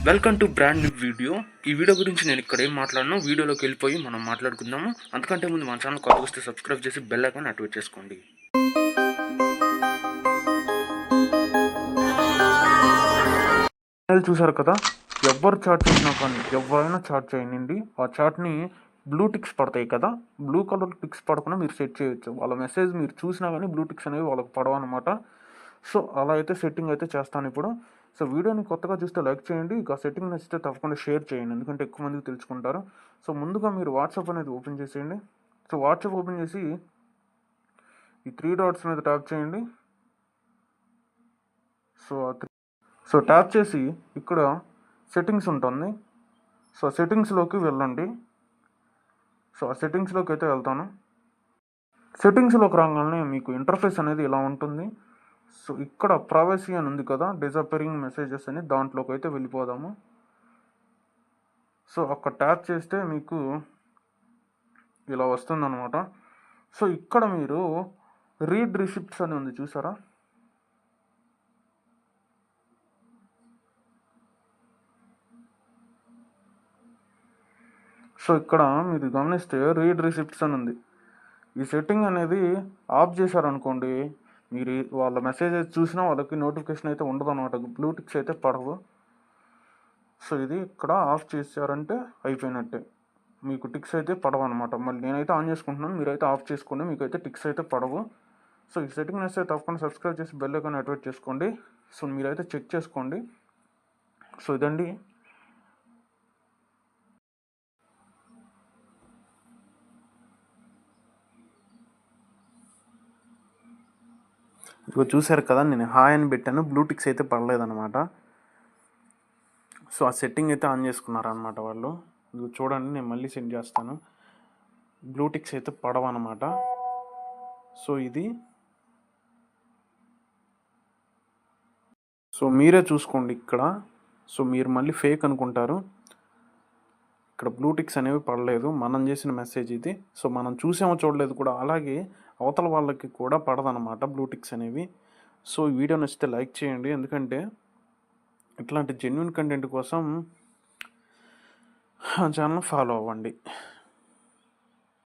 Welcome to brand new video. ఈ video గురించి నేను ఇక్కడ ఏం మాట్లాడినా వీడియోలోకి వెళ్ళిపోయి మనం మాట్లాడుకుందాము. అంతకంటే ముందు మన ఛానల్ కొత్తగా వస్తే సబ్స్క్రైబ్ చేసి బెల్ ఐకాన్ యాక్టివేట్ చేసుకోండి. చూసారు కదా, ఎవరు చాట్ చేసినా కానీ ఎవరైనా చాట్ చేయండి, ఆ చాట్ని బ్లూ టిక్స్ పడతాయి కదా, బ్లూ కలర్ టిక్స్ పడకుండా మీరు సెట్ చేయొచ్చు. వాళ్ళ మెసేజ్ మీరు చూసినా కానీ బ్లూ టిక్స్ అనేవి వాళ్ళకి పడవన్నమాట. సో అలా అయితే సెట్టింగ్ అయితే చేస్తాను ఇప్పుడు. సో వీడియోని కొత్తగా చూస్తే లైక్ చేయండి, ఇక సెట్టింగ్ నచ్చితే తప్పకుండా షేర్ చేయండి, ఎందుకంటే ఎక్కువ మందికి తెలుసుకుంటారు. సో ముందుగా మీరు వాట్సాప్ అనేది ఓపెన్ చేసేయండి. సో వాట్సాప్ ఓపెన్ చేసి ఈ 3 డాట్స్ మీద ట్యాప్ చేయండి. సో ట్యాప్ చేసి ఇక్కడ సెట్టింగ్స్ ఉంటుంది. సో సెట్టింగ్స్లోకి వెళ్ళండి. సో ఆ సెట్టింగ్స్లోకి అయితే వెళ్తాను. సెట్టింగ్స్లోకి రాగానే మీకు ఇంటర్ఫేస్ అనేది ఇలా ఉంటుంది. సో ఇక్కడ ప్రైవసీ అని ఉంది కదా, డిజపేరింగ్ మెసేజెస్ అని, దాంట్లోకి అయితే వెళ్ళిపోదాము. సో అక్కడ ట్యాప్ చేస్తే మీకు ఇలా వస్తుందన్నమాట. సో ఇక్కడ మీరు రీడ్ రిసిప్ట్స్ అని ఉంది, చూసారా? సో ఇక్కడ మీరు గమనిస్తే రీడ్ రిసిప్ట్స్ అని ఉంది. ఈ సెట్టింగ్ అనేది ఆఫ్ చేశారనుకోండి, మీరు వాళ్ళ మెసేజెస్ చూసినా వాళ్ళకి నోటిఫికేషన్ అయితే ఉండదు అనమాట, బ్లూటిక్స్ అయితే పడవు. సో ఇది ఇక్కడ ఆఫ్ చేశారంటే అయిపోయినట్టే, మీకు టిక్స్ అయితే పడవు అనమాట. మళ్ళీ నేనైతే ఆన్ చేసుకుంటున్నాను, మీరైతే ఆఫ్ చేసుకోండి, మీకైతే టిక్స్ అయితే పడవు. సో ఈ సెట్టింగ్ అయితే తప్పకుండా సబ్స్క్రైబ్ చేసి బెల్ ఐకాన్ యాక్టివేట్ చేసుకోండి. సో మీరైతే చెక్ చేసుకోండి. సో ఇదండి. ఇదిగో చూసారు కదా, నేను హాయ్ అని పెట్టాను, బ్లూటిక్స్ అయితే పడలేదన్నమాట. సో ఆ సెట్టింగ్ అయితే ఆన్ చేసుకున్నారనమాట వాళ్ళు. ఇది చూడండి, నేను మళ్ళీ సెండ్ చేస్తాను. బ్లూటిక్స్ అయితే పడవన్నమాట. సో ఇది సో మీరే చూసుకోండి ఇక్కడ. సో మీరు మళ్ళీ ఫేక్ అనుకుంటారు, ఇక్కడ బ్లూటిక్స్ అనేవి పడలేదు, మనం చేసిన మెసేజ్ ఇది. సో మనం చూసామో చూడలేదు కూడా, అలాగే అవతల వాళ్ళకి కూడా పడదన్నమాట బ్లూటిక్స్ అనేవి. సో ఈ వీడియో నచ్చితే లైక్ చేయండి, ఎందుకంటే ఇట్లాంటి జెన్యున్ కంటెంట్ కోసం ఛానల్ ఫాలో అవ్వండి.